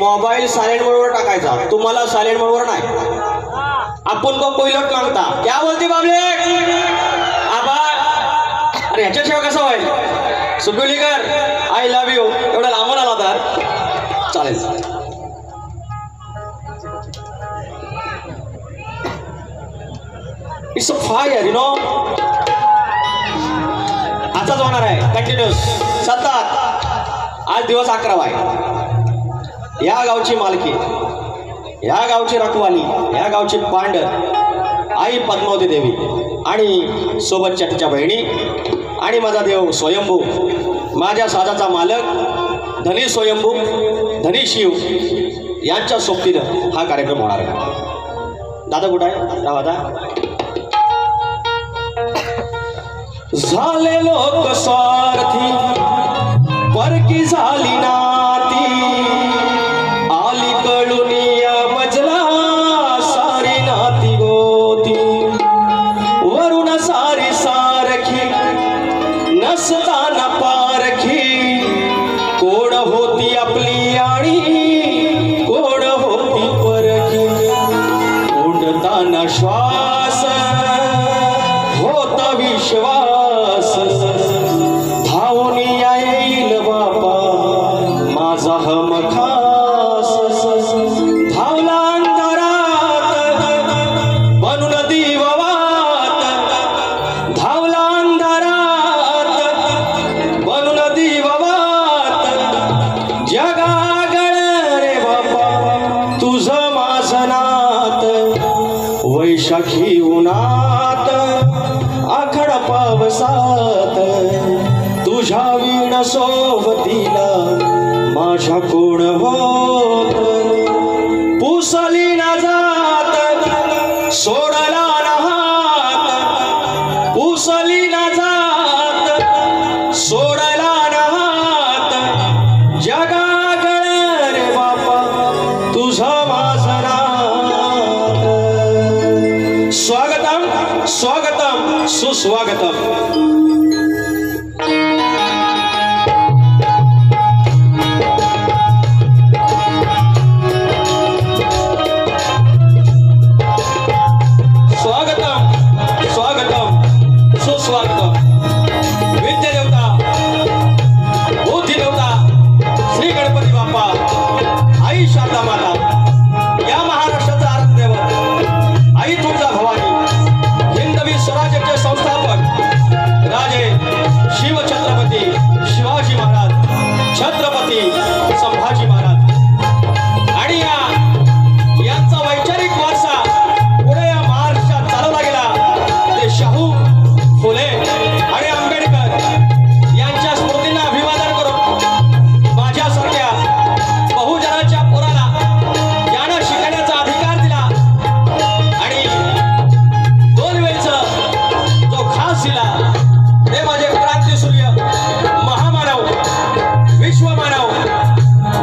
Mobile silent मोडवर टाकायचा, तुम्हाला सायलेंट मोडवर नाही। आपण को कोईलट मागता क्या बोलती बाबले आबा, अरे ह्याच्याशिवाय कसं होईल? सुकुलीकर आय लव्ह यू एवढा लांबून आला तर चालेल। It's a fire, you know. आजच होणार आहे कंटिन्यूस सतत। आज दिवस 11 आहे। या गावची मालकी, या गावची रखवाली, या गावची पांडर आई पद्मावती देवी आणि सोबतच्या तिच्या बहिणी आणि माझा देव स्वयंभू, माझ्या साजाचा मालक धनी स्वयंभू धनी शिव यांच्या सोबतीनं हा कार्यक्रम होणार आहे। दादा कुठं आहे? दादा झाले लोक स्वार्थी परकी झाली नाती, आली कळून या बजला सारी नाती गोती, वरून सारी सारखी नसताना पारखी, कोड होती आपली आणि कोड होती परखी, कोंडताना श्वास होता विश्वास, धावून येईल बापा माझा हमखास, धावला अंधारात बनून दिवावात, धावला अंधारात बनून दिवावात, जगागळ रे बापा तुझं माझं नात, वैशाखी उन्हात आखड पावसात, तुझ्या वीण सोबतीला माझ्या कोण होत, पुसली ना जात सोडला ना हात, पुसली ना जात सोडला ना हात, जगागळ रे बापा तुझं माझं नात। स्वागतम स्वागतम सुस्वागतम।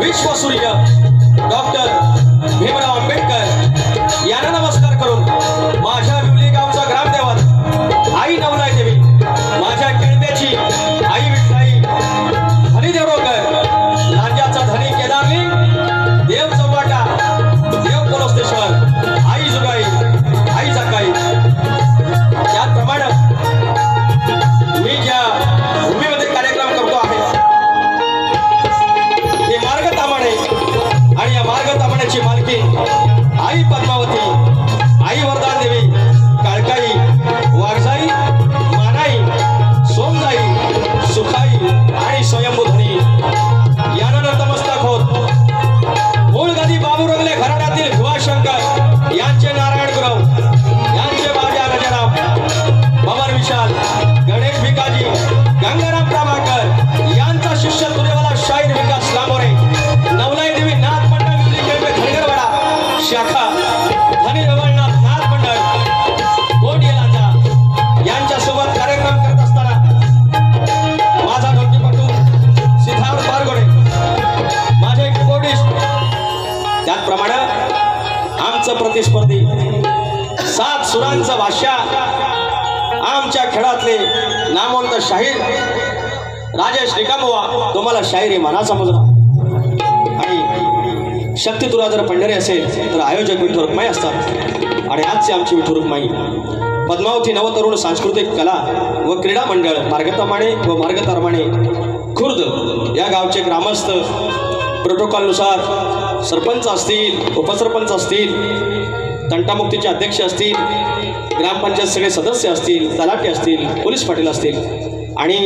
विश्वसूर्य डॉक्टर भीमराव आंबेडकर यांना नमस्कार करून माझ्या विवली गावचा ग्रामदेवत आई नवलाई देवी, माझ्या केळब्याची आई विठ्ठलाई धनी देवरोकर, लांजाचा धनी केदारली, देव चव्हाटा, देव पोलोस्तेश्वर, आई जुगाई, आई जकाई। त्याप्रमाणे मी ज्या भूमीमध्ये कार्यक्रम करतो आहे आणि या मार्ग तामाण्याची मालकी आई पद्मावती, आई वरदान देवी, काळकाई, वाघजाई, मानाई, सोमजाई, सुखाई आणि स्वयंभू धनी यांना नतमस्तक होत मूळ गदी बाबू रंगले घराण्यातील भुवाशंकर यांचे नारायण गुरव, यांचे बाजा गजराम, बबर विशाल, गणेश भिकाजी, गंगाराम प्रभाकर यांचा शिष्य तुरेवाला शाहीर विकास लांबोरे, नवलाई देवी नाथ मंडळ धनगरवाडा शाखा, धनी रवळनाथ नाथ मंडळ गोंडियालांजा यांच्या सोबत कार्यक्रम करत असताना माझा ढोलकीपटू सिद्धार्थ पारगोडे, माझे कोडिस्ट, त्याचप्रमाणे आमचं प्रतिस्पर्धी 7 सुरांचं भाषा, आमच्या खेळातले नामवंत शाहीर राजेश निकामवा, तुम्हाला शाहिरी म्हणा समजला, आणि शक्ती तुला जर पंढरी असेल तर आयोजक विठ्ठल रुक्माई असतात आणि आजचे आमची विठ्ठल रुक्माई पद्मावती नवतरुण सांस्कृतिक कला व क्रीडा मंडळ मार्गतमाणे व मार्गतरमाणे खुर्द या गावचे ग्रामस्थ प्रोटोकॉलनुसार सरपंच असतील, उपसरपंच असतील, तंटामुक्तीचे अध्यक्ष असतील, ग्रामपंचायत सगळे सदस्य असतील, तलाठी असतील, पोलीस पाटील असतील आणि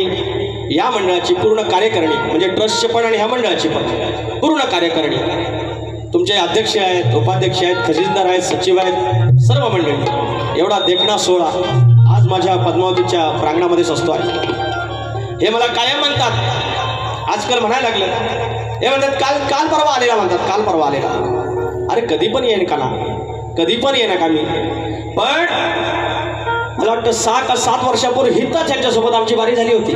या मंडळाची पूर्ण कार्यकारिणी म्हणजे ट्रस्टचे पण आणि ह्या मंडळाची पण पूर्ण कार्यकारिणी तुमचे अध्यक्ष आहेत, उपाध्यक्ष आहेत, खजिनदार आहेत, सचिव आहेत, सर्व मंडळी एवढा देखणा सोहळा आज माझ्या पद्मावतीच्या प्रांगणामध्येच असतो आहे. हे मला कायम म्हणतात, आजकाल म्हणायला लागलं, हे म्हणतात काल परवा आलेला, म्हणतात काल परवा आलेला. अरे कधी पण येईन का ना, कधी पण येईन का मी, पण मला वाटतं 6 का 7 वर्षापूर्वी हिताच यांच्यासोबत आमची बारी झाली होती.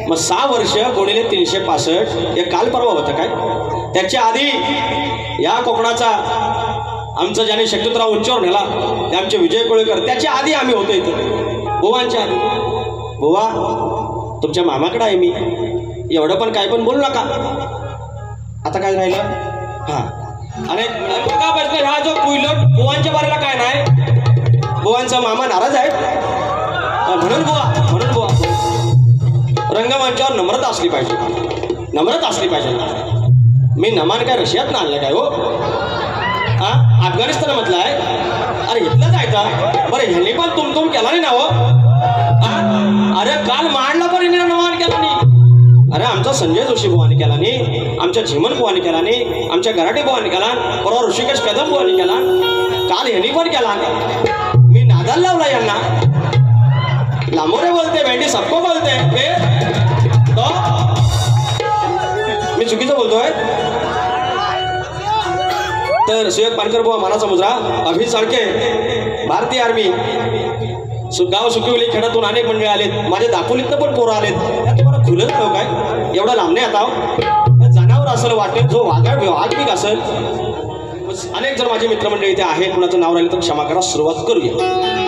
मग 6 वर्ष गुणिले 365 हे काल परवा होतं काय. त्याच्या आधी या कोकणाचा आमचं ज्याने शक्तिराव उंचीवर नेला ते आमचे विजय कोळेकर, त्याच्या आधी आम्ही होतो इथं, बुवांच्या आधी. बुवा तुमच्या मामाकडे आहे मी, एवढं पण काय पण बोलू नका. आता काय राहिलं, हां आणि बघा प्रश्न हा जो कुईलट बुवांच्या बारेला काय नाही, बुवांचा मामा नाराज आहे म्हणून बुवा रंगमंचावर नम्रता असली पाहिजे, नम्रता असली पाहिजे. मी नमान काय रशियात ना आणलं काय हो, हां अफगाणिस्तान मधला आहे. अरे इथलं जायचा बरं, ह्यांनी पण तुम केला नाही ना हो. अरे काल मांडला पण हिने नमान केला नाही. अरे आमचा संजय जोशी बुवानी केला नाही, आमच्या झिमन बुवानी केला नाही, आमच्या गराटे बुवानी केला, परवा ऋषिकेश कदम बुवानी केला, काल ह्यांनी पण केला. मी नादाला लावला यांना, लांबोरे बोलते, भेंडी सबको बोलते. तो मी चुकीचं बोलतोय तर सुयोग पानकर बुवा मानाचा मुजरा, अभित साळके, भारतीय आर्मी, गाव सुकिवली खेड्यातून अनेक मंडळी आलेत, माझे दापोलीतनं पण पोरं आलेत. त्या तुम्हाला खुलत नव्ह काय, एवढा लांबणे आता जनावर असेल वाटेल, जो वाघबीक असेल. अनेक जण माझे मित्रमंडळी इथे आहेत, कुणाचं नाव राहिलं तर क्षमा करा. सुरुवात करूया.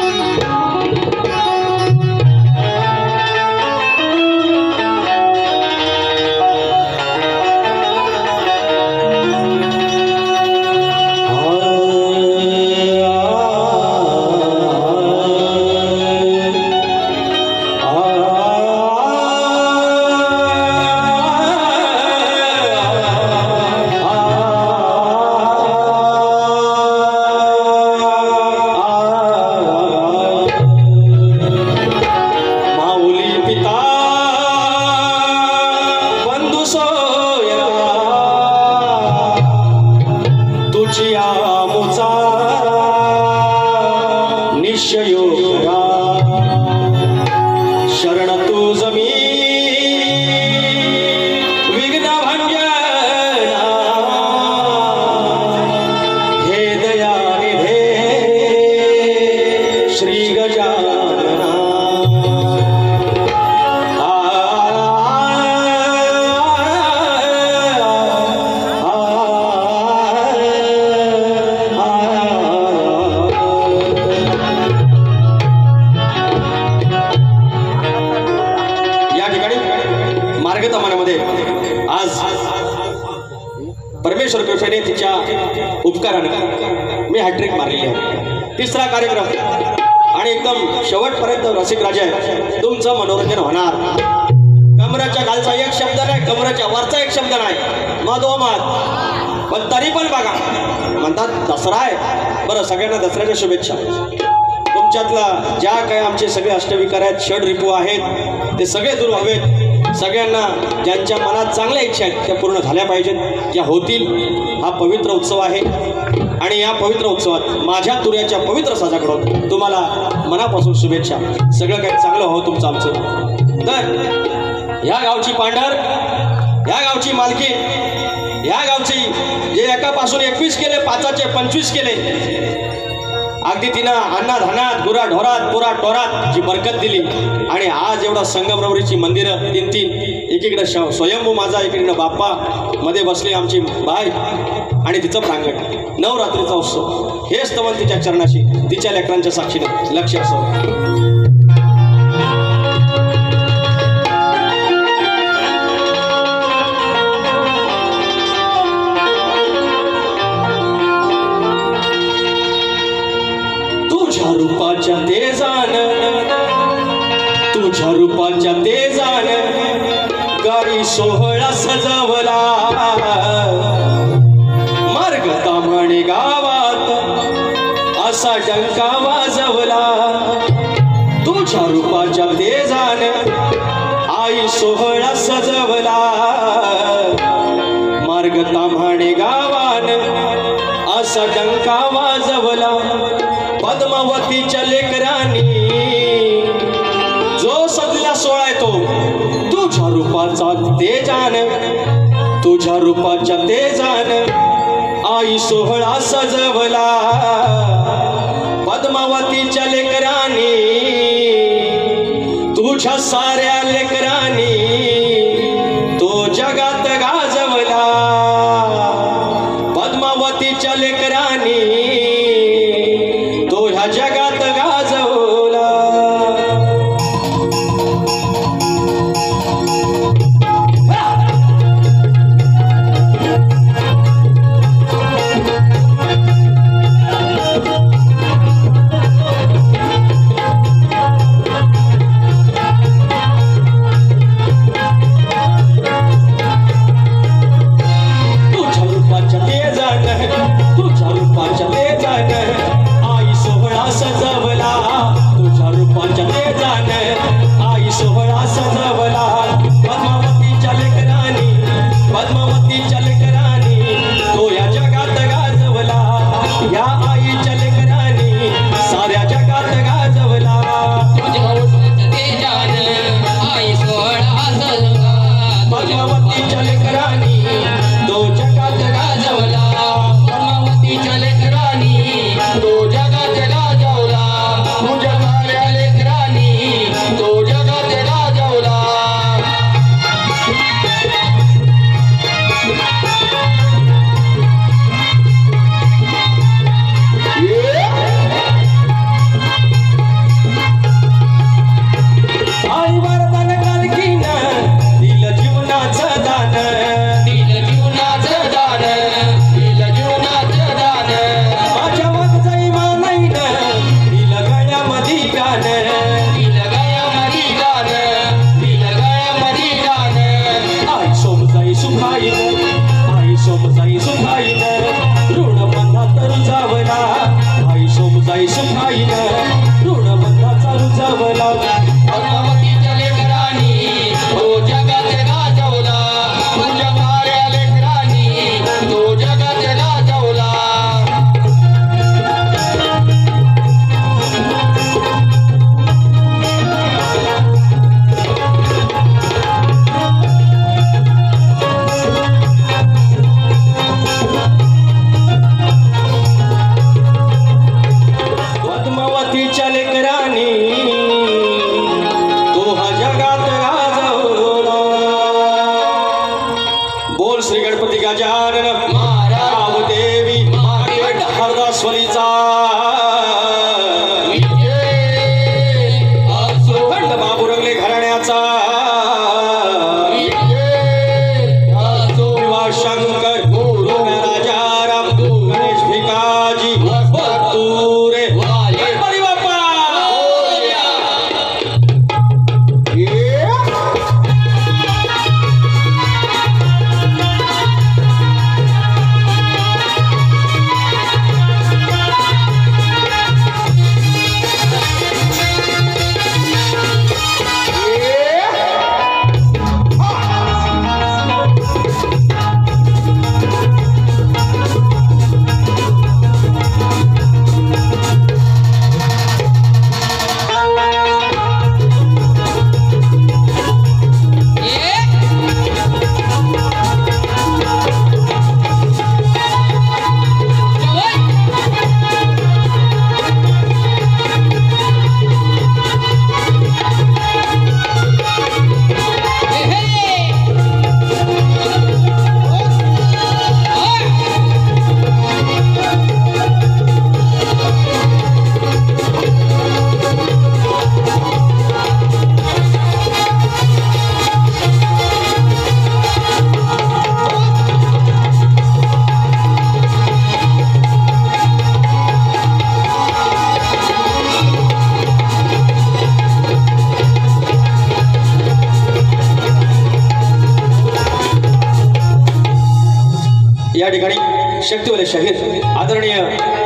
परमेश्वर कृपेने तिच्या उपकाराने मी हॅट्रिक मारलेली आहे. तिसरा कार्यक्रम आणि एकदम शेवटपर्यंत रसिक राजा आहे, तुमचं मनोरंजन होणार. कमराच्या खालचा एक शब्द नाही, कमराच्या वरचा एक शब्द नाही, मधोमध. पण तरी पण बघा, म्हणतात दसरा आहे. बरं, सगळ्यांना दसऱ्याच्या शुभेच्छा. तुमच्यातला ज्या काही आमचे सगळे अष्टविकार आहेत, षडरिपू आहेत, ते सगळे दूर व्हावेत. सगळ्यांना ज्यांच्या मनात चांगल्या इच्छा आहेत त्या पूर्ण झाल्या पाहिजेत, त्या होतील. हा पवित्र उत्सव आहे आणि या पवित्र उत्सवात माझ्या तुऱ्याच्या पवित्र साजाकडून तुम्हाला मनापासून शुभेच्छा. सगळं काही चांगलं हो तुमचं आमचं. तर या गावची पांढर, या गावची मालकी, या गावची जे एकापासून 21 केले, 5चे 25 केले, अगदी तिनं अन्नाधानात, गुरा ढोरात, पुरा टोरात जी बरकत दिली. आणि आज एवढा संगमरवरीची मंदिरं 3-3, एकीकडे स्वयंभू माझा, एकीकडे बाप्पा, मध्ये बसली आमची बाय आणि तिचं प्रांगण. नवरात्रीचा उत्सव, हे स्तवन तिच्या चरणाशी, तिच्या लेकरांच्या साक्षीने लक्ष असो. रूपाच्या तेजान गाई सोहळा सजवला मार्ग ताम्हाणे गावात असा डंका वाजवला तुझ्या रूपाच्या तेजान आई सोहळा सजवला मार्ग ताम्हाणे गावान असा डंका वाजवला पद्मावतीच्या लेकरांनी जो सजला सोहळा तो तुझ्या रूपाचा तेजान तुझ्या रूपाच्या तेजान आई सोहळा सजवला पद्मावतीच्या लेकरांनी तुझ्या साऱ्या लेकरांनी तो जगात गाजवला पद्मावतीच्या लेकरांनी तो ह्या जगात गाजवला तुझ्या साऱ्या लेकरांनी तो जगात गाजवला या ठिकाणी शक्तिवले शाहीर आदरणीय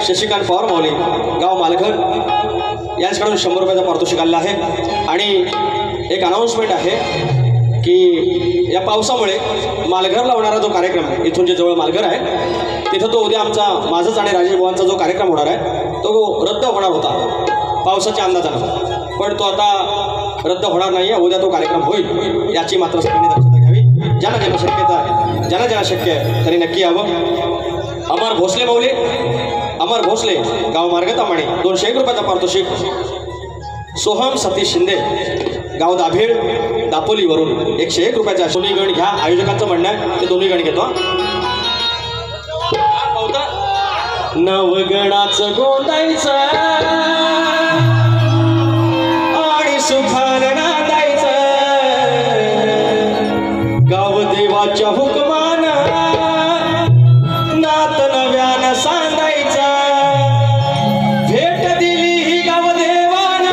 शशिकांत पवार माऊली गाव मालघर यांच्याकडून 100 रुपयाचा पारितोषिक आलेला आहे. आणि एक अनाऊन्समेंट आहे की या पावसामुळे मालघरला होणारा जो कार्यक्रम आहे, इथून जे जवळ मालघर आहे तिथं तो उद्या आमचा माझाच आणि राजेश भावांचा जो कार्यक्रम होणार आहे तो रद्द होणार होता पावसाच्या अंदाजानं, पण तो आता रद्द होणार नाही आहे. उद्या तो कार्यक्रम होईल याची मात्र सगळ्यांनी दक्षता घ्यावी. ज्यांना ज्यांना शक्यता आहे, ज्यांना शक्य आहे तरी नक्की यावं. अमर भोसले माऊली, अमर भोसले गाव मार्गतामाणे 201 रुपयाचा पारितोषिक. सोहम सतीश शिंदे गाव दाभेळ दापोलीवरून 101 रुपयाचा. दोन्ही गण घ्या, आयोजकांचं म्हणणं आहे ते दोन्ही गण घेतो. नवगणाचं गोंदायचं आणि सुखान नांदायचं, गाव देवाच्या हुकमान नात नव्यानं सांगायचं. भेट दिली ही गाव देवान,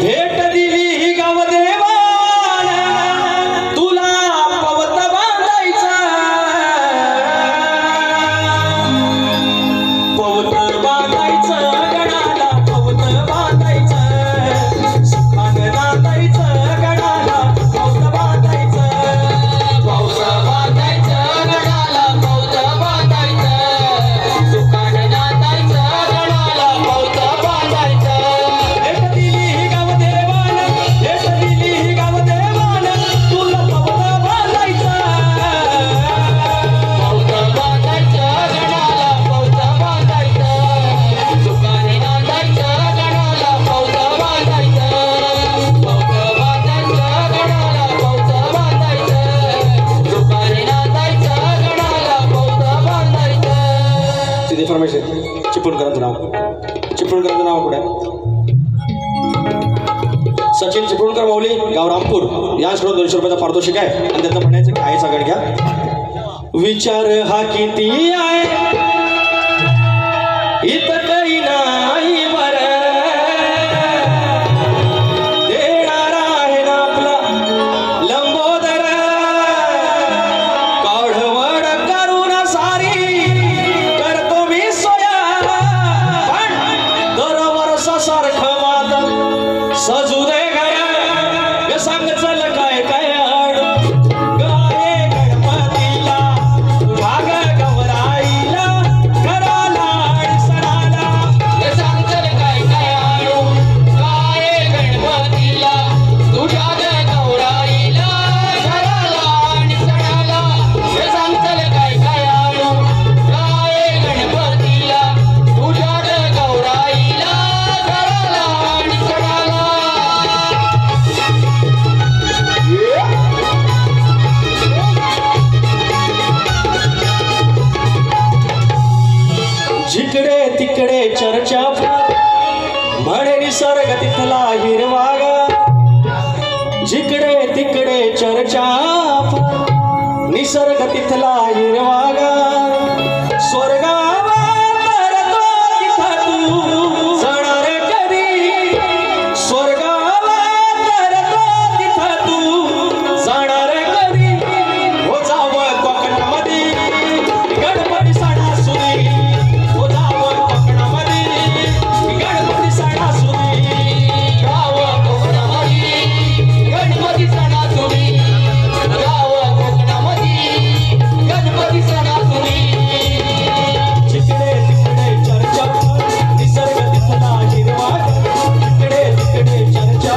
भेट दिली ही गाव देवान, तुला पवत बांधायचं. पवत बांधायचं गणाला, पवत बांधायचं, सुखान नांदायचं गणाला, पवत बांधायचं. पवत बांधायचं गणाला, पवत बांधायचं, सुखान नांदायचं गणाला, पवत बांधायचं. भेट दिली ही गाव देवान, भेट दिली ही गाव देवान, तुला पवत बांधायचं. पवत बांधायचं गणाला, पवत बांधायचं, सुखान नांदायचं गणाला, पवत बांधायचं. पवत बांधायचं गणाला, पवत बांधायचं, सुखान नांदायचं गणाला, पवत बांधायचं. तिथे फरमाईश चिपळूणकरांचं नाव, चिपळूणकरांचं नाव कुठे आहे? सचिन चिपळूणकर माऊली गाव रामपूर यांच्याकडून 200 रुपयाचा पारितोषिक आहे. आणि त्यांचं म्हणायचं की आहे सगळं घ्या. विचार हा किती आहे इथं काही नाही बरं, देणारा आहे ना आपला लंबोदर, काढवड करून सारी करतो मी सोया, पण दरवर्षासारखं मात सजू दे घर, सांग चल काय काय आड गाये गणपतीला, भाग गवराईला, घराला अडसणाला. सांग चल काय काय आडू गाये गणपतीला, तुझ्या गवराईला, घराला अडसणाला. सांग चल काय काय आडू गाये गणपतीला, तुझ्या गवराईला, घराला अडसणाला. जिकडे तिकडे चर्चा म्हणे निसर्ग तिथला हिरवागा, जिकडे तिकडे चर्चा निसर्ग तिथला हिरवागा. स्वर्गावा तरतो तिथं तू जाणार कधी, स्वर्गावा तरतो तिथं तू जाणार कधी. हो जावं कोकणामध्ये गणपती सणासुदी, हो जावं कोकणामध्ये गणपती सणासुदी, जावं कोकणामध्ये गणपती सणासुदी, जावं कोकणामध्ये गणपती सणासुदी. जिकडे तिकडे चर्चा निसर्ग तिथला हिरवा, जिकडे तिकडे चर्चा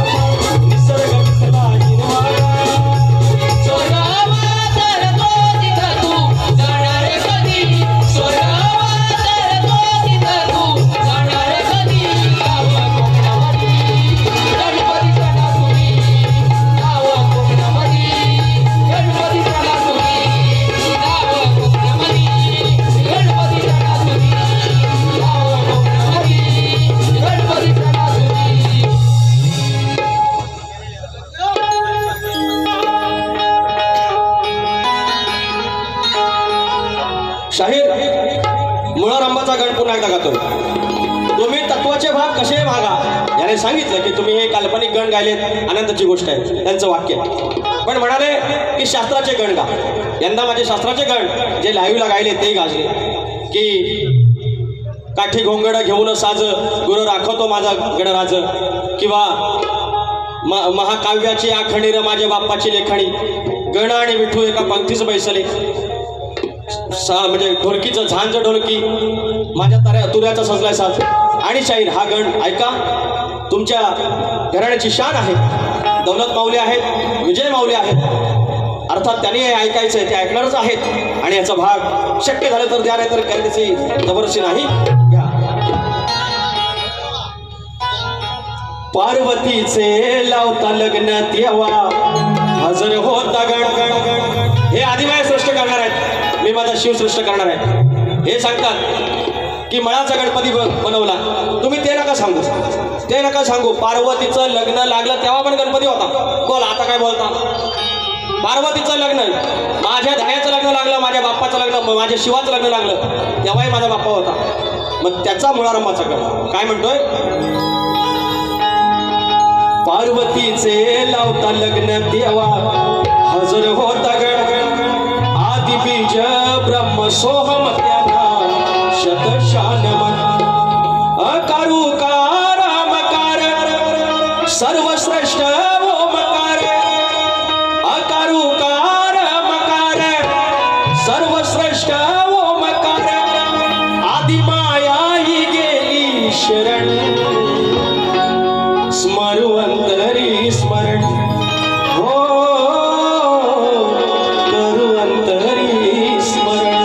निसर्ग तिथला हिरवा. स्वर्गावा तरतो तिथं तू जाणार कधी, स्वर्गावा तरतो तिथं तू जाणार कधी. जावं कोकणामध्ये गणपती सणासुदी, जावं कोकणामध्ये गणपती सणासुदी, जावं कोकणामध्ये गणपती सणासुदी, जावं कोकणामध्ये गणपती सणासुदी. शाहीर मुळारंबाचा गण पुन्हा एकदा गातो. तुम्ही तत्वाचे भाग कसे मागा, याने त्याने सांगितलं की तुम्ही हे काल्पनिक गण गायलेत, आनंदाची गोष्ट आहे त्यांचं वाक्य. पण म्हणाले की शास्त्राचे गण गा. यंदा माझे शास्त्राचे गण जे लाईव्हला गायले ते गाजले की काठी घोंगड घेऊन साज गुरु राखवतो माझा गणराज, किंवा महाकाव्याची आखणी र माझ्या बाप्पाची लेखणी, गण आणि विठू एका पंक्तीच बैसले. म्हणजे ढोलकीचं झांज ढोलकी माझ्या तुऱ्याचा सजलाय साज आणि शाहीर. हा गण ऐका, तुमच्या घराण्याची शान आहे. दौलत माऊली आहेत, विजय माऊली आहेत, अर्थात त्यांनी हे ऐकायचं आहे, ते ऐकणारच आहेत. आणि याचा भाग शक्य झालं तर द्या, नाही तर काही त्याची जबरदस्ती नाही. पार्वतीचे लावता लग्न तेव्हा हजर होता गण गण गण. हे आदिमाय सृष्ट करणार आहेत, मी माझा शिव सृष्ट करणार आहे. हे सांगतात की मळाचा गणपती बनवला, तुम्ही ते नका सांगू, ते नका सांगू. पार्वतीचं लग्न लागलं तेव्हा पण गणपती होता. बोल आता काय बोलता. पार्वतीचं लग्न, माझ्या धण्याचं लग्न लागलं, माझ्या बाप्पाचं लग्न, माझ्या शिवाचं लग्न लागलं तेव्हाही माझा बाप्पा होता. मग त्याचा मुळारंभाचा गण काय म्हणतोय. पार्वतीचे लावता लग्न तेव्हा हजर होता गण, आदि बीज ब्रह्म सोहम त्यांना शतशान मन. अकारुकार मकार सर्वश्रेष्ठ ओमकार, अकारुकार मकार सर्वश्रेष्ठ ओमकार, आदि माया ही गेली शरण, स्मरू अंतरी स्मरण, हो करू अंतरी स्मरण.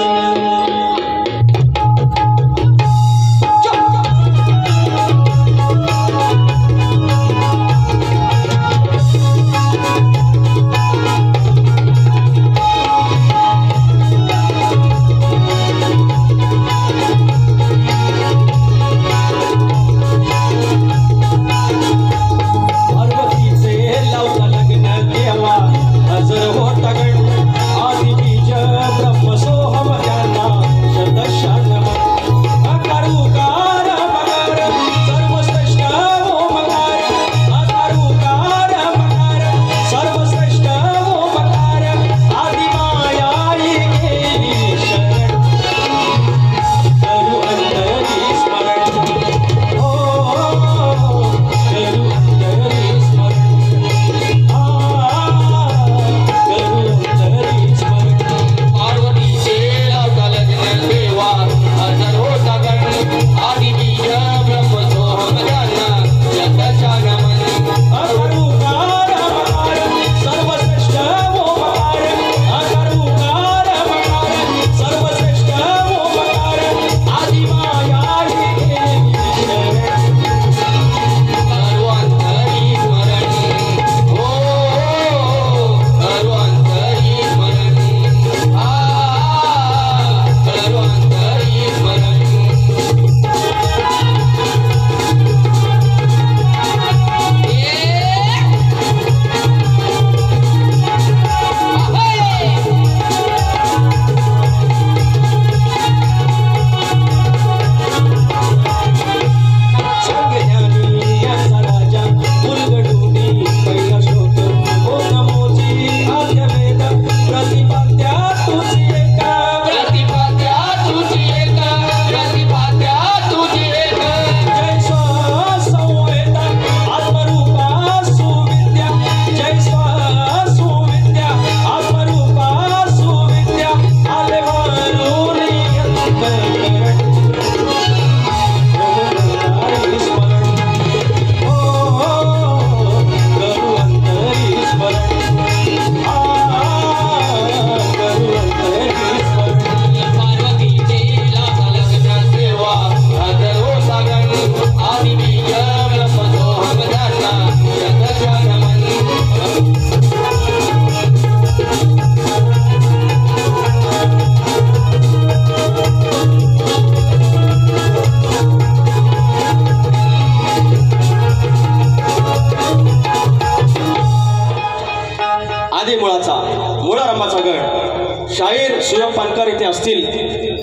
मुळारंभाचा गण शाहीर सुयोग पानकर इथे असतील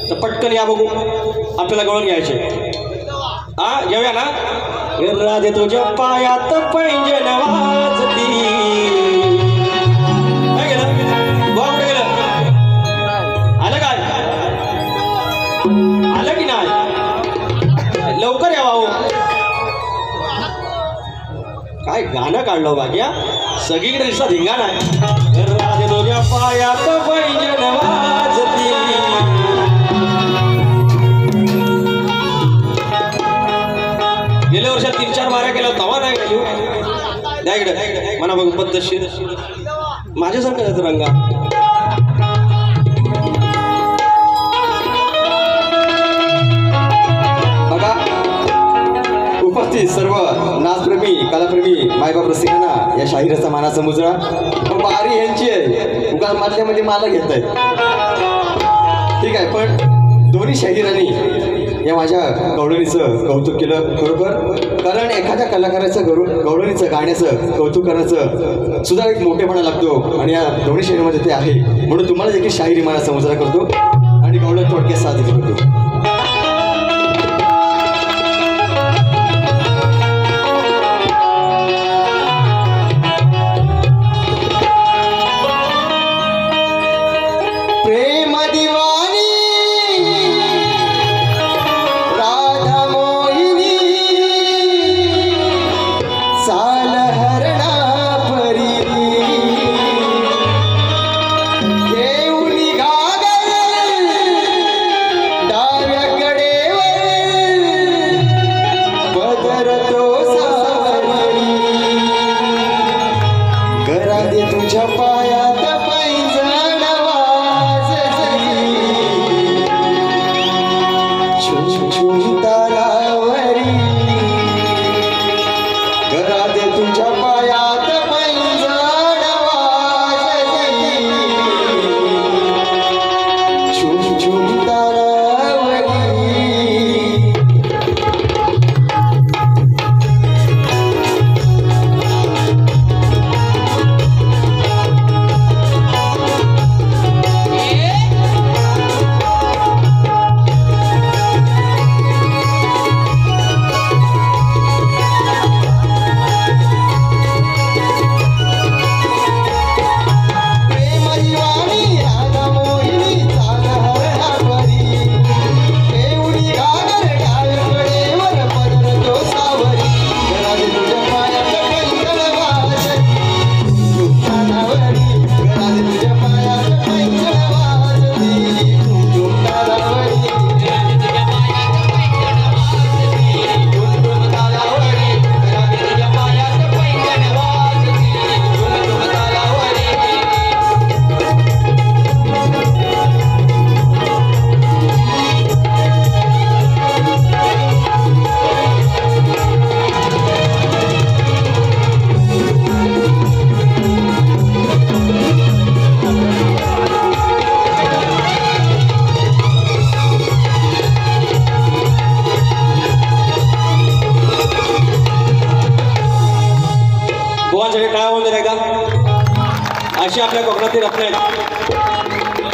तर पटकन या बघू, आपल्याला गवळण घ्यायचे. घेऊया ना. राधे तुझ्या पायात पैंजण वाजती. काय गेलं बुवा, कुठे गेलं? आलं काय? आलं की नाही? लवकर यावा हो. काय गाणं काढलं बाग्या, सगळीकडे दिसत धिंगाणा आहे. राधे तुझ्या पायात पैंजण वाजती. गेल्या वर्षात 3-4 माऱ्या केल्या तवा नाही गेली. द्या इकडे म्हणा बघ पद्धतशीर माझ्यासारखं जातं रंगा. बघा उपस्थित सर्व नाचप्रेमी कलाप्रेमी मायबाप रसिकांना या शाहिराचा मानाचा मुजरा बारी यांची आहे. उगा मधल्यामध्ये मला घेत आहेत. ठीक आहे, पण दोन्ही शाहिरांनी या माझ्या गवळणीचं कौतुक केलं खरोखर. कारण एखाद्या कलाकाराचं गवळणीचं गाण्याचं कौतुक करण्याचं सुद्धा एक मोठेपणा लागतो आणि या दोन्ही शैलीमध्ये ते आहे. म्हणून तुम्हाला देखील शाहिरी मानाचा मुजरा करतो आणि गवळण थोडक्यात साजरी करतो. अशी आपल्या कोकणातली रत्न आहेत.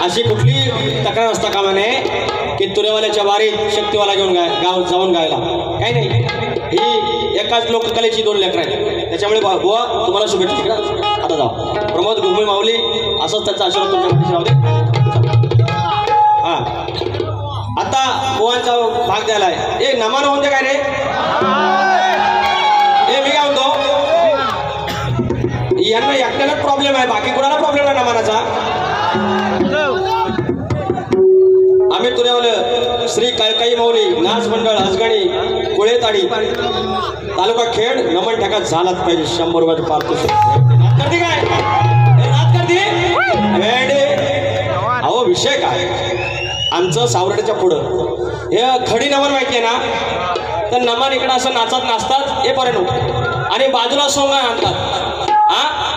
अशी कुठली तक्रार असता कामा नये की तुरेवाल्याच्या वारीत शक्तीवाला घेऊन जाऊन गायला. काही नाही, ही एकाच लोककलेची 2 लेकरं आहेत. त्याच्यामुळे बुवा तुम्हाला शुभेच्छा. तिकडं आता जाऊ. प्रमोद घुमे माऊली असंच त्यांचा आशीर्वाद तुमच्या राहू दे. हां, आता बुवांचा भाग द्यायला आहे. ए नमान होऊन दे काय रे. ए मी काय म्हणतो, यांना एकट्यालाच प्रॉब्लेम आहे, बाकी कुणाला प्रॉब्लेम आहे नमानाचा. आम्ही तुरेवाले श्री काळकाई माऊली नाच मंडळ हसगणी कुळेताडी तालुका खेड नमन ठेका झालाच पाहिजे. 100 रुपयाचं पारितोषिक करते काय नाच करते. अहो विषय काय, आमचं सावरड्याच्या पुढं हे खडी नमन माहिती आहे ना, तर नमन इकडं असं नाचतात हे पर्यंत आणि बाजूला सोंग आणतात.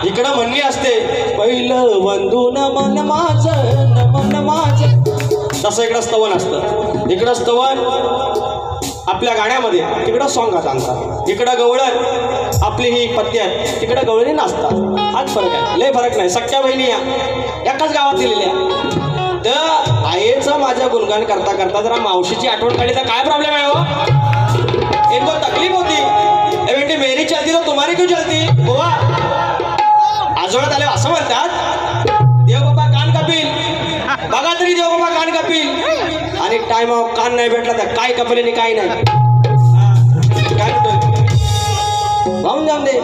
इकडं म्हणणी असते पहिलं वंदून मन माझं नमन माझं, तसं इकडं स्तवन असतं. इकडं स्तवन आपल्या गाण्यामध्ये, तिकडं सॉंग आणतात. इकडं गवळण आपली ही पत्ती आहे, तिकडं गवळणी नाचतात. हाच फरक आहे, लय फरक नाही. सख्या बहिणी या एकाच गावात दिलेल्या. तर आईचं माझं गुणगान करता करता जरा मावशीची आठवण काढली तर काय प्रॉब्लेम आहे हो. एक तकलीफ होती की मेरी चलती तो तुम्हारी क्यों चलती बुवा आजोळ्यात आले असं म्हणतात देवबाबा कान कपिल बघा तरी देवबाबा कान कपिल आणि टाइम कान नाही भेटला तर काय कपिल आणि काय नाही काय वाहून जाऊन दे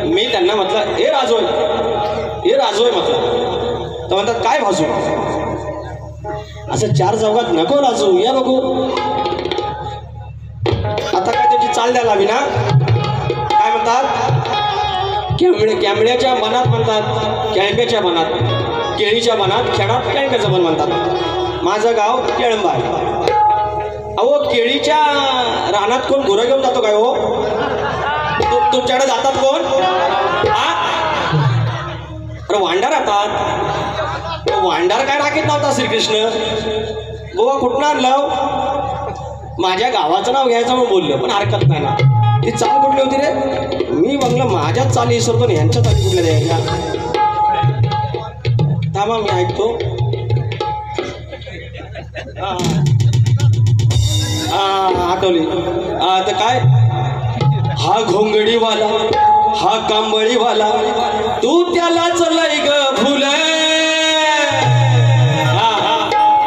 मी त्यांना म्हटलं हे राजोय म्हटलं तर म्हणतात काय भाजू असं चार चौघात नको राजू या बघू आता काय त्याची चाल द्यायला हवी ना काय म्हणतात कॅमड्याच्या मनात म्हणतात कॅळंब्याच्या मनात केळीच्या मनात खेळात कॅळंब्याचं मन म्हणतात माझं गाव केळंबा आहे अहो केळीच्या रानात कोण गुरं घेऊन जातो काय हो तुमच्याकडे जातात कोण अरे वांडार राहतात वांडार काय राखीत नव्हता श्रीकृष्ण बुवा कुठून आणलं माझ्या गावाचं नाव घ्यायचं म्हणून बोललं पण हरकत नाही ना ती चाल कुठली होती रे मी म्हणलं माझ्याच चाली विसरतो यांच्या चाली कुठल्या द्यायच्या थांबा मी ऐकतो आठवली तर काय हा घोंगडीवाला हा कांबळीवाला तू त्यालाच लय ग फुल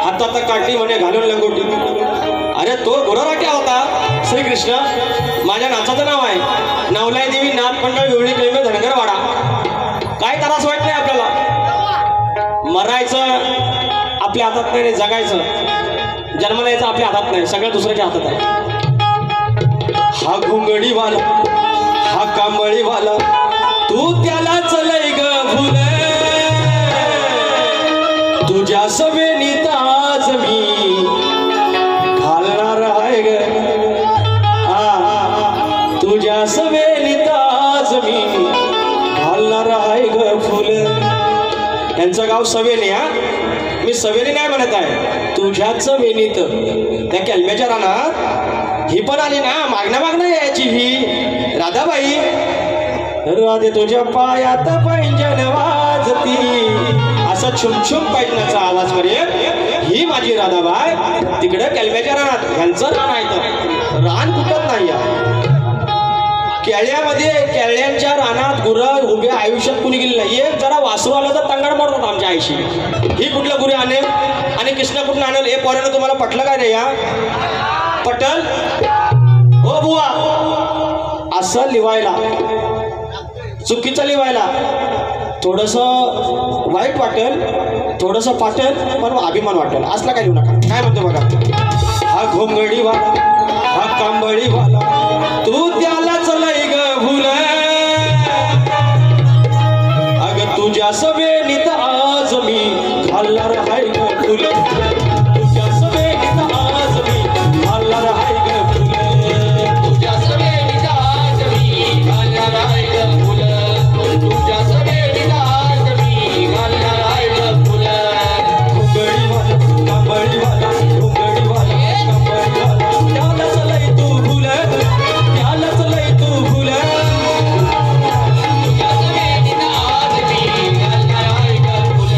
हातात काठी म्हणे घालून लंगोटी अरे तो गुरुराख्या होता श्रीकृष्ण माझ्या नाचाचं नाव आहे नवलाई देवी नाथ मंडळ विवळी प्रेम धनगरवाडा काय त्रास वाटत नाही आपल्याला मरायचं आपल्या हातात नाही जगायचं जन्म द्यायचं आपल्या हातात नाही सगळं दुसऱ्याच्या हातात आहे हा घोंगडीवाला हा कांबळीवाला तू त्याला चलय ग फुल तुझ्या सवेनीत आज मी घालणार आहे ग तुझ्या सवेनीत आज मी घालणार आहे ग फुल यांचं गाव सवेनी मी सवेनी नाही म्हणत आहे तुझ्याच वेणीत त्या कॅलम्याच्या रानात ही पण आली ना मागणं यायची ही राधाबाई राधे तुझ्या पायात पैंजण वाजती असं छुमछुम पैंजणाचा आवाज करेल ही माझी राधाबाई तिकडं कॅलम्याच्या रानात ह्यांचं रान आहे तर रान कुठत नाही केळ्यामध्ये केळ्यांच्या रानात गुरं उभे आयुष्यात कुणी गेली नाही एक जरा वासरू आलं तर तंगड मोडतात आमच्या आईशी ही कुठलं गुरे आणेल आणि कृष्ण कुठून आणेल हे पोरानं तुम्हाला पटलं काय रे या पटल हो बुवा असं लिवायला चुकीचं लिवायला थोडंसं वाईट वाटेल थोडंसं पाटेल पण अभिमान वाटेल असला काय लिहू नका काय म्हणतो बघा हा घोंगडीवाला हा कांबळीवाला तू त्याला चलय ग भूल अग तुझ्या सवेनीत आज मी घालणार आहे ग फुल तुझ्या सवेनीत आज मी घालणार आहे ग फुल तुझ्या सवेनीत आज मी घालणार आहे ग फुल तुझ्या सवेनीत आज मी घालणार आहे ग फुल घोंगडीवाला कांबळीवाला घोंगडीवाला कांबळीवाला त्याला चलय तू भूल त्यालाच लय तू भूल तुझ्या सवेनीत आज मी घालणार आहे ग फुल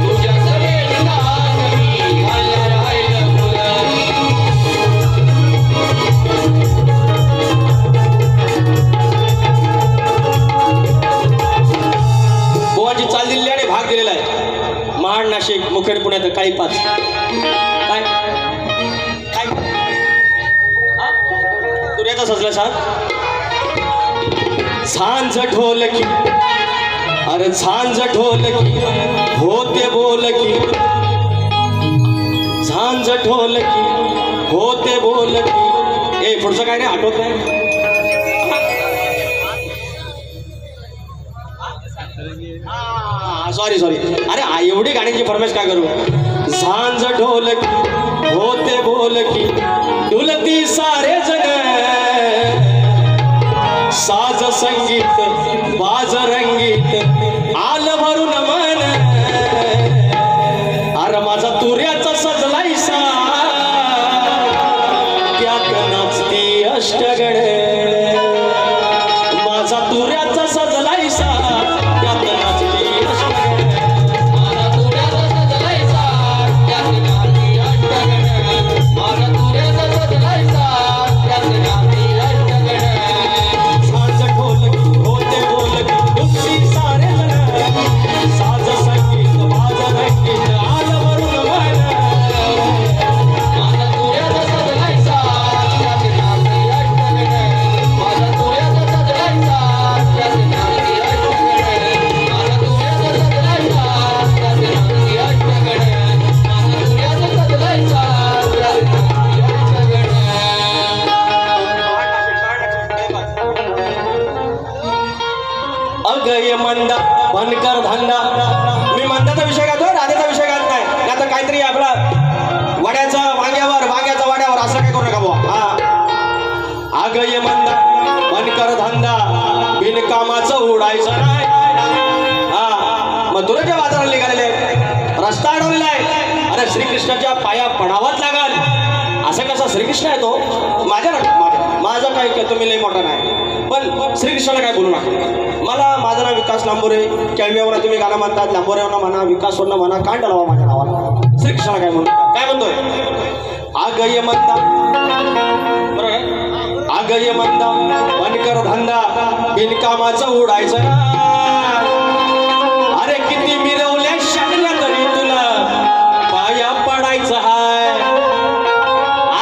तुझ्या सवेनीत आज मी घालणार आहे ग फुल बोवाची चाल दिलेली आणि भाग दिलेला आहे महाड नाशिक मुखेड पुण्यात काही पाच काय काय तुझ्याचा सजला साथ झांज ढोलकी अरे झांज ढोलकी होते बोलकी झांज ढोलकी होते बोलकी ए पुढचं काय नाही आठवत नाही. Sorry sorry. अरे एवढी गाण्याची फरमाईश काय करू. झांज ढोलकी होते बोलकी डुलती सारे जग साज संगीत बाज रंगीत आल भरून मन अरे माझा तुऱ्याचा सजलायसा त्यात नाचती अष्टगण माझा तुऱ्याचा सजलायसा त्यात नाचती अष्टगण माझा तुऱ्याचा सजलायसा त्यात नाचती अष्टगण माझा तुऱ्याचा सजलायसा त्यात नाचती अष्टगण साज ढोलकी होते बोलकी डुलती सारे जण साज संगीत बाज रंगीत आल वरून मन माझा तुऱ्याचा सजलायसा त्यात नाचती अष्टगण माझा तुऱ्याचा सजलायसा त्यात नाचती अष्टगण माझा तुऱ्याचा सजलायसा त्यात नाचती अष्टगण माझा तुऱ्याचा सजलायसा त्यात नाचती अष्टगण. अगय मंदा बनकर धंदा. मी मंदाचा विषय घालतोय राधेचा विषय घालत नाही. आता काहीतरी आपला वड्याचा वांग्याचा वाड्यावर असं काय करू नका बुवा. हा अगय मंदा बनकर धंदा बिनकामाचं उडायचं नाही. हा मथुरेच्या बाजाराला निघालेले रस्ता अडवलेला आहे. अरे श्रीकृष्णाच्या पाया पडावाच लागल. असं कसा श्रीकृष्ण आहे तो माझं काय तुम्ही लई मोठा नाही पण श्रीकृष्णाला काय बोलू नका. मला माझं नाव विकास लांबोरे. केळव्यावर तुम्ही गाणं म्हणतात लांबोरेवरनं म्हणा विकासवरनं म्हणा कांड लावा माझ्या नावाला. श्रीकृष्णाला काय म्हणतोय आगय मंदा बरोबर आहे. आगय मंदा बनकर धंदा बिनकामाचं उडायचं ना. अरे किती मिरवल्या शाळल्या तरी तुला पाया पडायचं हाय.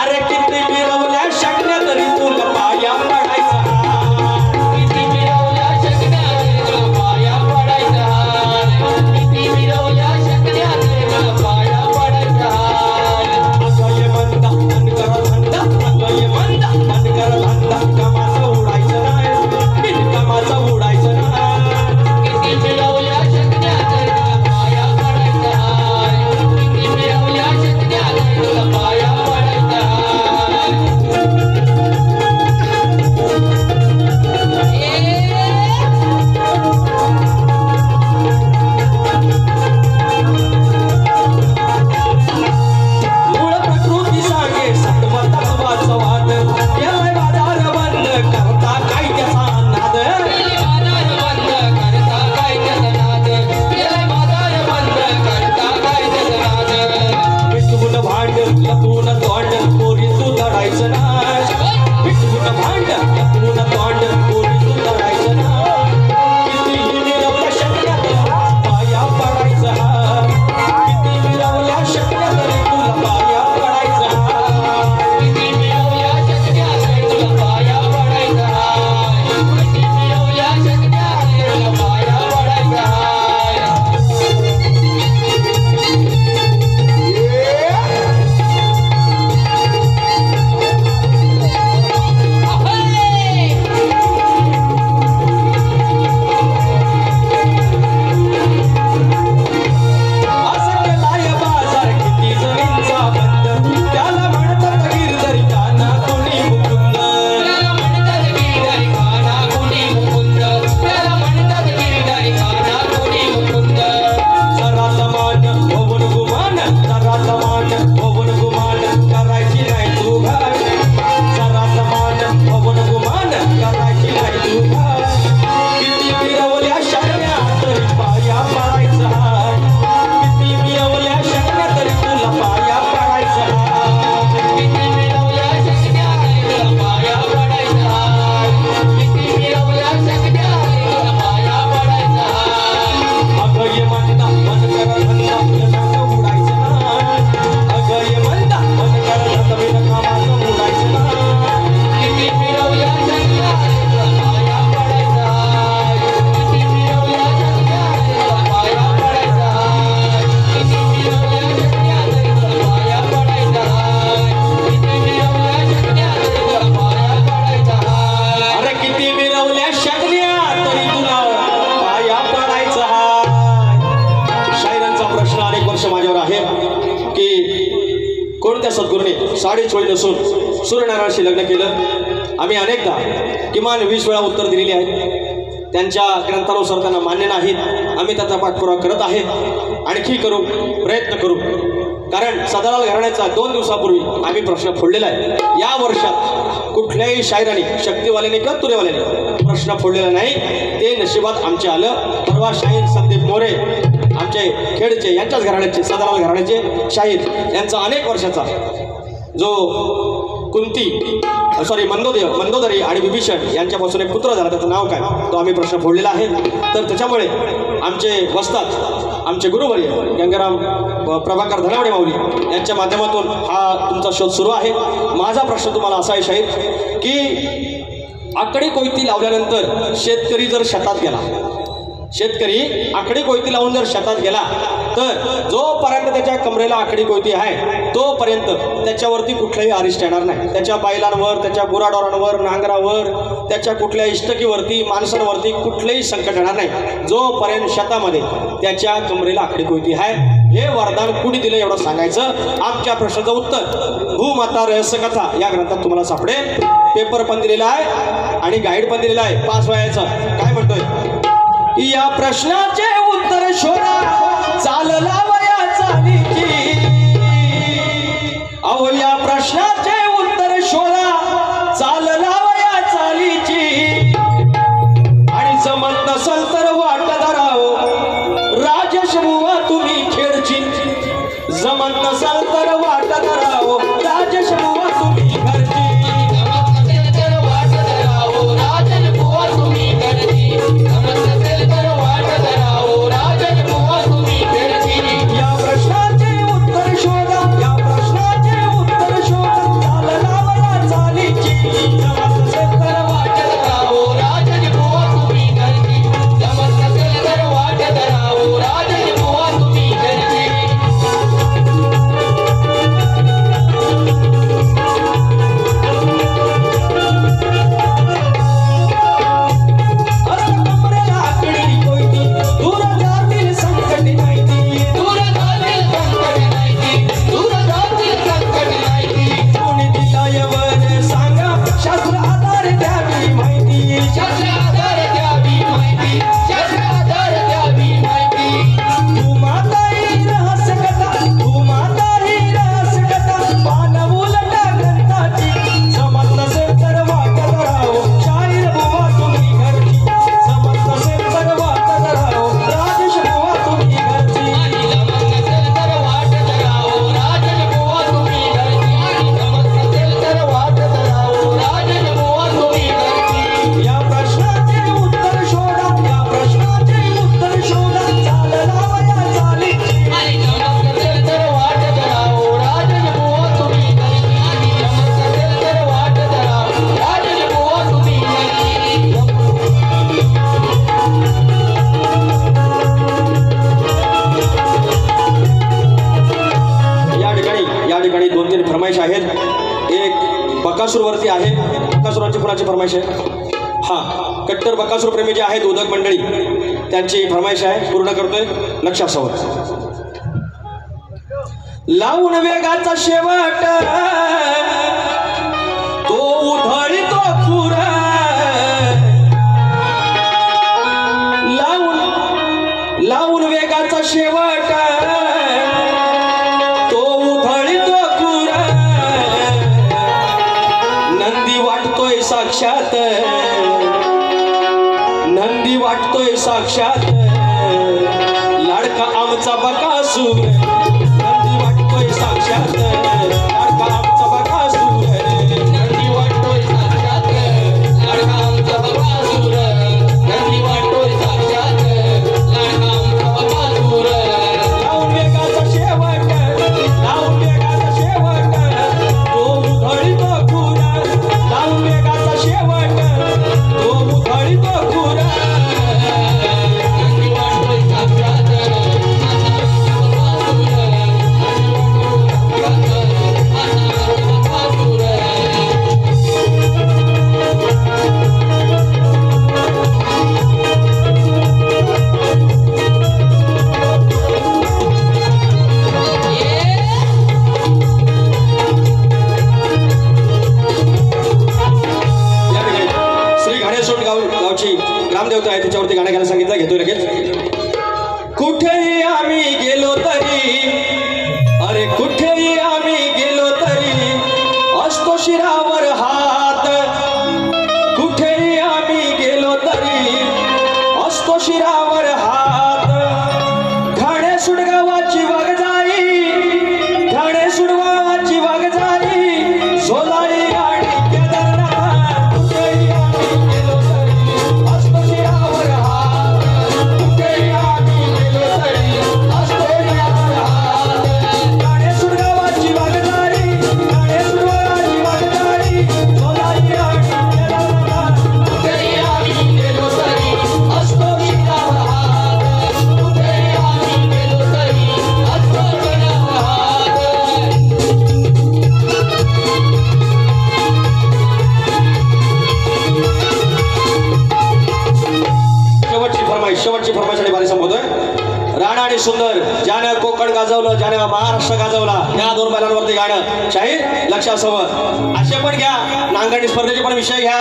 अरे किती मिरवल्या शाळल्या तरी तुला पाया पडायचं हाय. किती मिरवल्या शाळल्या तरी तुला पाया पडायचं हाय. किती मिरवल्या शाळल्या तरी तुला पाया पडायचं हाय. अगय मंदा बनकर धंदा अगय मंदा बनकर धंदा कामाचं उडायचं नाही बिनकामाचं उडायचं नाही. साडी चोळी नसून सूर्यनारायणाशी लग्न केलं. आम्ही अनेकदा किमान 20 वेळा उत्तर दिलेली आहेत. त्यांच्या ग्रंथानुसार त्यांना मान्य नाहीत. आम्ही त्याचा पाठपुरावा करत आहे, आणखी करू, प्रयत्न करू. कारण सदालाल घराण्याचा 2 दिवसापूर्वी आम्ही प्रश्न फोडलेला आहे. या वर्षात कुठल्याही शायराने, शक्तीवाल्याने किंवा तुरेवाल्याने प्रश्न फोडलेला नाही. ते नशिबात आमचे आलं. परवा शाहीर संदीप मोरे आमचे खेडचे, यांच्याच घराण्याचे, सदालाल घराण्याचे शाहीर, यांचा अनेक वर्षाचा जो कुंती मंदोदरी आणि विभीषण यांच्यापासून एक पुत्र झाला, त्याचं नाव काय, तो आम्ही प्रश्न फोडलेला आहे. तर त्याच्यामुळे आमचे वस्ताद, आमचे गुरुवर्य गंगाराम प्रभाकर धनावडे माऊली यांच्या माध्यमातून हा तुमचा शोध सुरू आहे. माझा प्रश्न तुम्हाला असा आहे शाहीर, की आकडी कोयती लावल्यानंतर शेतकरी जर शेतात गेला, शेतकरी आकडी कोयती लावून जर शेतात गेला, तर जोपर्यंत त्याच्या कमरेला आकडी कोयती आहे तोपर्यंत त्याच्यावरती कुठलाही अरिष्ट येणार नाही. त्याच्या बैलांवर, त्याच्या गुराढोरांवर, नांगरावर, त्याच्या कुठल्या इष्टकीवरती, माणसांवरती कुठलंही संकट येणार नाही, जोपर्यंत शेतामध्ये त्याच्या कमरेला आकडी कोयती आहे. हे वरदान कुणी दिलं एवढं सांगायचं. आमच्या प्रश्नाचं उत्तर भूमाता रहस्यकथा या ग्रंथात तुम्हाला सापडेल. पेपर पण दिलेला आहे आणि गाईड पण दिलेला आहे 5 वयाचं. काय म्हणतोय, या प्रश्नाचे उत्तर शोधा चालला वया चालीची. अहो या प्रश्नाचे उत्तर शोधा चालला वया चालीची. आणि जमत नसल तर वाट धराव राजेश बुवा तुम्ही खेडची. जमत नसल तर वाट धराव राजेश बुवा तुम्ही घरची. बकासूरवरती आहे. बकासूरांची कुणाची फरमाईश आहे? हां, कट्टर बकासूर प्रेमी जे आहेत उदक मंडळी, त्यांची फरमाईश आहे, पूर्ण करतोय. लक्ष असावं. लावून वेगाचा शेवट तो उधळीतो खुर. लावून वेगाचा शेवट तो उधळीतो खुर. नंदी वाटतोय साक्षात, नंदी वाटतोय साक्षात, लाडका आमचा बकासूर. नंदी वाटतोय साक्षात, लाडका आमचा बकासूर. नंदी वाटतोय साक्षात, लाडका आमचा बकासूर. नंदी वाटतोय साक्षात, लाडका आमचा बकासूर. लावून वेगाचा शेवट, लावून वेगाचा शेवट तो उधळीतो खुर. लावून वेगाचा शेवट तो उधळीतो खुर. नंदी वाटतोय साक्षात, आहे त्याच्यावरती गाणं घ्यायला सांगितलं, घेतोय लगेच. कुठेही आम्ही गेलो तरी, अरे कुठेही आम्ही गेलो तरी असतो शिरावर हात. कुठेही आम्ही गेलो तरी असतो शिरावर हात. घाणे सुडगावाची वाग जाई, घाणे सुडगावाची वाग जाई, सोलाई आणि केदारनाथ. कुठेही आम्ही गेलो तरी असतो शिरावर हात. कुठेही आम्ही गेलो तरी असतो शिरावर हात. घाणे सुडगावाची वाग जाई, घाणे सुडगावाची वाग जाई, सोलाई आणि केदारनाथ. कुठेही आम्ही गेलो तरी असतो शिरावर हात. कुठेही आम्ही गेलो तरी असतो शिरावर हात. शेवटची फरमाईसाठी बारी संपवतोय. राणा आणि सुंदर ज्यानं कोकण गाजवलं, ज्यानं महाराष्ट्र गाजवला, या 2 बैलांवरती गाणं शाहीर लक्ष असावं. असे पण घ्या, नांगरणी स्पर्धेचे पण विषय घ्या,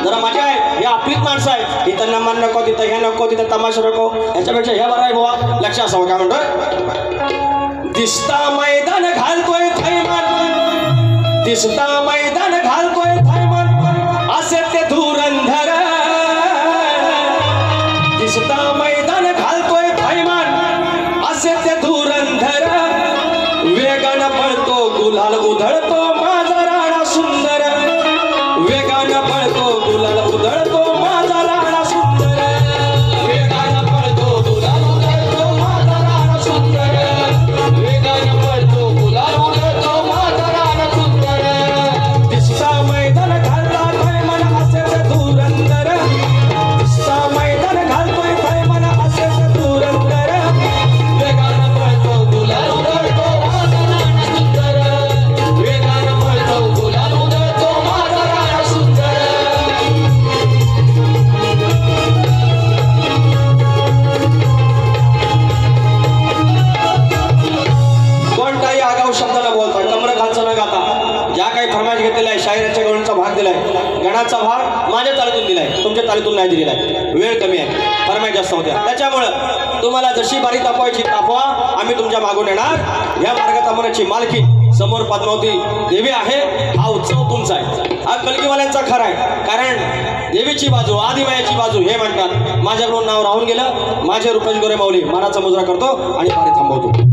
जरा मजा आहे. हे आपलीच माणसं आहे, इथं नमन नको, तिथं हे नको, तिथं तमाशा नको, याच्यापेक्षा हे बरं आहे बुवा. लक्ष असावं. काय म्हणतोय? दिसता मैदान घालतोय थैमान, दिसता मैदान घालतोय थैमान, असे ते धुरंधर. दिसता मैदान घालतोय थैमान, असे ते धुरंधर. वेगानं पळतो गुलाल उधळतो माझा राणा सुंदर. वेगानं पळतो गुलाल उधळतो माझा राणा सुंदर. वेगानं पळतो गुलाल उधळतो माझा राणा सुंदर. वेगानं पळतो गुलाल उधळतो माझा राणा सुंदर. दिसता मैदान घालता थैमान, असे ते धुरंधर. दिसता मैदान घालतोय थैमान, असे ते धुरंधर. वेगानं पळतो गुलाल उधळतो माझा राणा सुंदर. वेगानं पळतो गुलाल उधळतो माझा राणा सुंदर. कोणताही आगाऊ शब्द न बोलता, कमर खालचं न गाता, ज्या काही फरमाईश घेतलेला आहे, शायराच्या गवळीचा भाग दिलाय, गणाचा भाग माझ्या तालीतून दिलाय, तुमच्या तालीतून नाही दिलेला आहे. वेळ कमी आहे, फरमाईश जास्त होत्या, त्याच्यामुळं तुम्हाला जशी बारी तापवायची तापवा, आम्ही तुमच्या मागून येणार. या मार्ग तापवण्याची मालकी समोर पद्मावती देवी आहे. हा उत्सव तुमचा आहे, हा कलगीवाल्यांचा खरा आहे. कारण देवीची बाजू, आदिमायाची बाजू हे म्हणतात. माझ्याकडून नाव राहून गेलं. माझे रुपेश गोरे माऊली मानाचा मुजरा करतो आणि बारी थांबवतो.